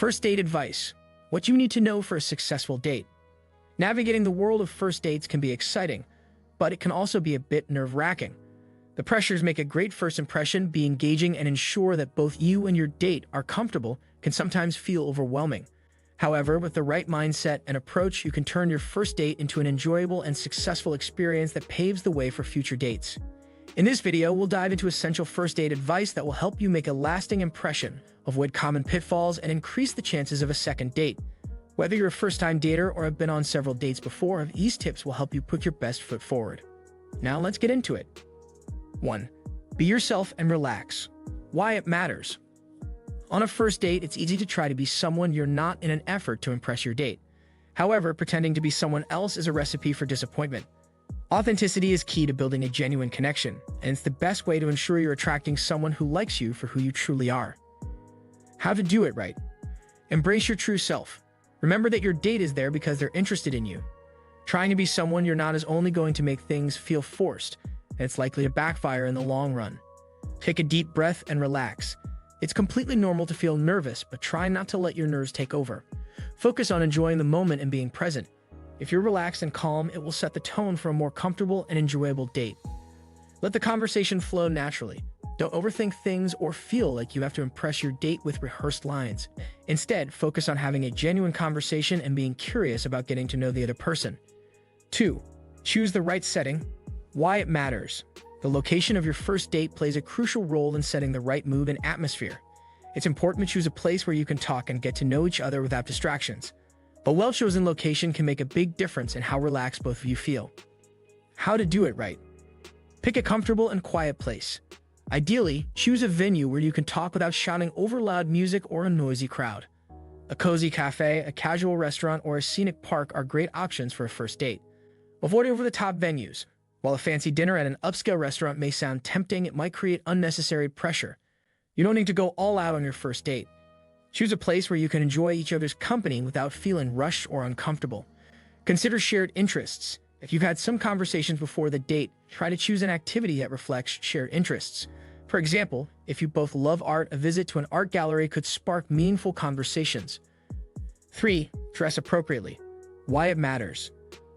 First date advice. What you need to know for a successful date. Navigating the world of first dates can be exciting, but it can also be a bit nerve-wracking. The pressures make a great first impression, be engaging, and ensure that both you and your date are comfortable can sometimes feel overwhelming. However, with the right mindset and approach, you can turn your first date into an enjoyable and successful experience that paves the way for future dates. In this video, we'll dive into essential first date advice that will help you make a lasting impression, avoid common pitfalls, and increase the chances of a second date. Whether you're a first-time dater or have been on several dates before, these tips will help you put your best foot forward. Now let's get into it. 1. Be yourself and relax. Why it matters. On a first date, it's easy to try to be someone you're not in an effort to impress your date. However, pretending to be someone else is a recipe for disappointment. Authenticity is key to building a genuine connection, and it's the best way to ensure you're attracting someone who likes you for who you truly are. How to do it right. Embrace your true self. Remember that your date is there because they're interested in you. Trying to be someone you're not is only going to make things feel forced, and it's likely to backfire in the long run. Take a deep breath and relax. It's completely normal to feel nervous, but try not to let your nerves take over. Focus on enjoying the moment and being present. If you're relaxed and calm, it will set the tone for a more comfortable and enjoyable date. Let the conversation flow naturally. Don't overthink things or feel like you have to impress your date with rehearsed lines. Instead, focus on having a genuine conversation and being curious about getting to know the other person. 2. Choose the right setting. Why it matters. The location of your first date plays a crucial role in setting the right mood and atmosphere. It's important to choose a place where you can talk and get to know each other without distractions. A well-chosen location can make a big difference in how relaxed both of you feel. How to do it right. Pick a comfortable and quiet place. Ideally, choose a venue where you can talk without shouting over loud music or a noisy crowd. A cozy cafe, a casual restaurant, or a scenic park are great options for a first date. Avoid over-the-top venues. While a fancy dinner at an upscale restaurant may sound tempting, it might create unnecessary pressure. You don't need to go all out on your first date. Choose a place where you can enjoy each other's company without feeling rushed or uncomfortable. Consider shared interests. If you've had some conversations before the date, try to choose an activity that reflects shared interests. For example, if you both love art, a visit to an art gallery could spark meaningful conversations. 3. Dress appropriately. Why it matters.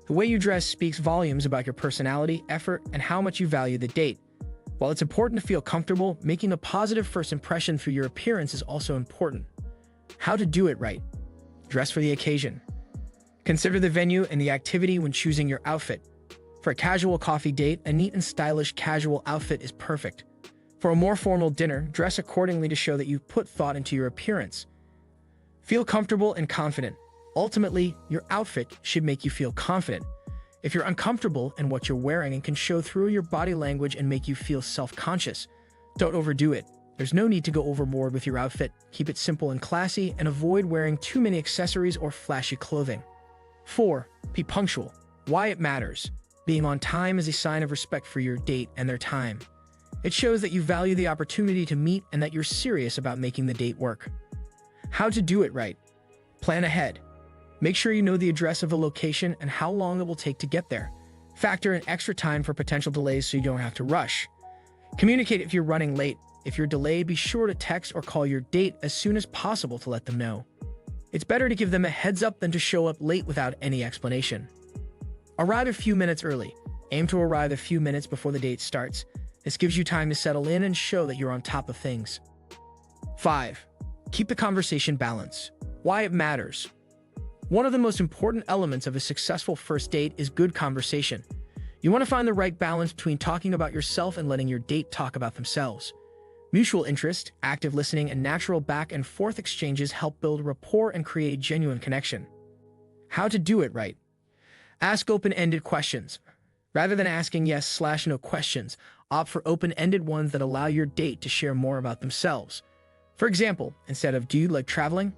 The way you dress speaks volumes about your personality, effort, and how much you value the date. While it's important to feel comfortable, making a positive first impression through your appearance is also important. How to do it right. Dress for the occasion. Consider the venue and the activity when choosing your outfit. For a casual coffee date, a neat and stylish casual outfit is perfect. For a more formal dinner, dress accordingly to show that you've put thought into your appearance. Feel comfortable and confident. Ultimately, your outfit should make you feel confident. If you're uncomfortable in what you're wearing, it can show through your body language and make you feel self-conscious. Don't overdo it. There's no need to go overboard with your outfit. Keep it simple and classy, and avoid wearing too many accessories or flashy clothing. 4. Be punctual. Why it matters. Being on time is a sign of respect for your date and their time. It shows that you value the opportunity to meet and that you're serious about making the date work. How to do it right. Plan ahead. Make sure you know the address of the location and how long it will take to get there. Factor in extra time for potential delays so you don't have to rush. Communicate if you're running late. If you're delayed, be sure to text or call your date as soon as possible to let them know. It's better to give them a heads up than to show up late without any explanation. Arrive a few minutes early. Aim to arrive a few minutes before the date starts. This gives you time to settle in and show that you're on top of things. 5. Keep the conversation balanced. Why it matters. One of the most important elements of a successful first date is good conversation. You want to find the right balance between talking about yourself and letting your date talk about themselves. Mutual interest, active listening, and natural back and forth exchanges help build rapport and create a genuine connection. How to do it right. Ask open-ended questions. Rather than asking yes/no questions, opt for open-ended ones that allow your date to share more about themselves. For example, instead of "Do you like traveling?"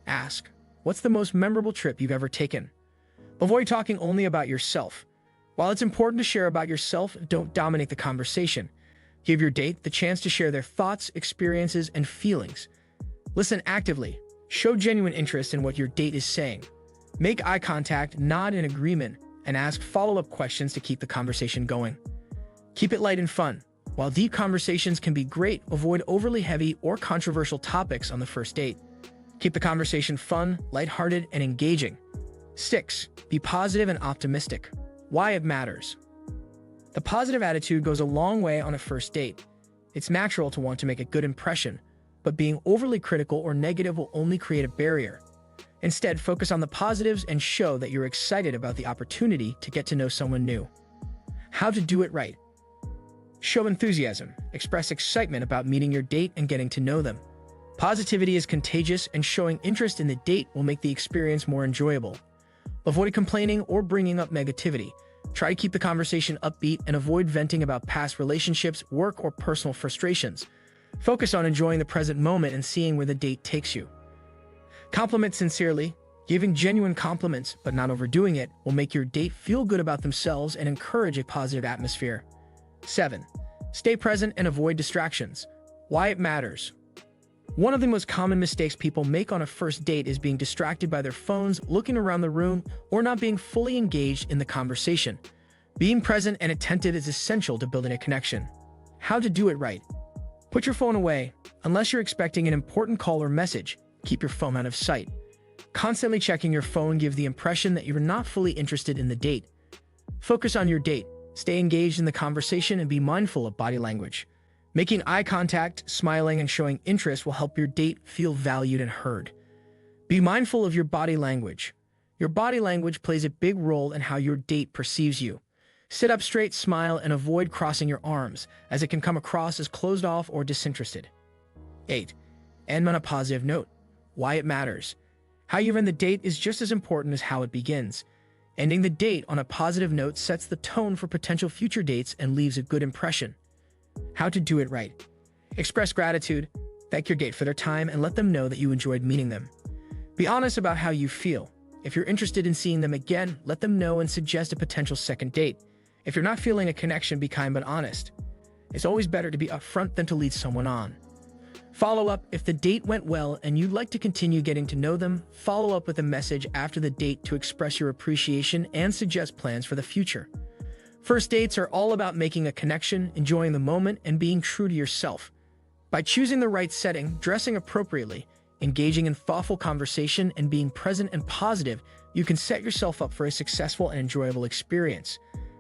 ask, "What's the most memorable trip you've ever taken?" Avoid talking only about yourself. While it's important to share about yourself, don't dominate the conversation. Give your date the chance to share their thoughts, experiences, and feelings. Listen actively. Show genuine interest in what your date is saying. Make eye contact, nod in agreement, and ask follow-up questions to keep the conversation going. Keep it light and fun. While deep conversations can be great, avoid overly heavy or controversial topics on the first date. Keep the conversation fun, lighthearted, and engaging. 6. Be positive and optimistic. Why it matters. The positive attitude goes a long way on a first date. It's natural to want to make a good impression, but being overly critical or negative will only create a barrier. Instead, focus on the positives and show that you're excited about the opportunity to get to know someone new. How to do it right. Show enthusiasm. Express excitement about meeting your date and getting to know them. Positivity is contagious, and showing interest in the date will make the experience more enjoyable. Avoid complaining or bringing up negativity. Try to keep the conversation upbeat and avoid venting about past relationships, work, or personal frustrations. Focus on enjoying the present moment and seeing where the date takes you. Compliment sincerely. Giving genuine compliments, but not overdoing it, will make your date feel good about themselves and encourage a positive atmosphere. 7. Stay present and avoid distractions. Why it matters. One of the most common mistakes people make on a first date is being distracted by their phones, looking around the room, or not being fully engaged in the conversation. Being present and attentive is essential to building a connection. How to do it right. Put your phone away. Unless you're expecting an important call or message, keep your phone out of sight. Constantly checking your phone gives the impression that you're not fully interested in the date. Focus on your date. Stay engaged in the conversation and be mindful of body language. Making eye contact, smiling, and showing interest will help your date feel valued and heard. Be mindful of your body language. Your body language plays a big role in how your date perceives you. Sit up straight, smile, and avoid crossing your arms, as it can come across as closed off or disinterested. 8. End on a positive note. Why it matters. How you end the date is just as important as how it begins. Ending the date on a positive note sets the tone for potential future dates and leaves a good impression. How to do it right. Express gratitude, thank your date for their time, and let them know that you enjoyed meeting them. Be honest about how you feel. If you're interested in seeing them again, let them know and suggest a potential second date. If you're not feeling a connection, be kind but honest. It's always better to be upfront than to lead someone on. Follow up. If the date went well and you'd like to continue getting to know them, follow up with a message after the date to express your appreciation and suggest plans for the future. First dates are all about making a connection, enjoying the moment, and being true to yourself. By choosing the right setting, dressing appropriately, engaging in thoughtful conversation, and being present and positive, you can set yourself up for a successful and enjoyable experience.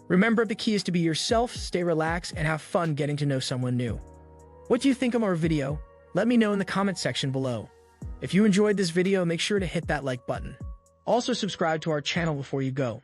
Remember, the key is to be yourself, stay relaxed, and have fun getting to know someone new. What do you think of our video? Let me know in the comment section below. If you enjoyed this video, make sure to hit that like button. Also subscribe to our channel before you go.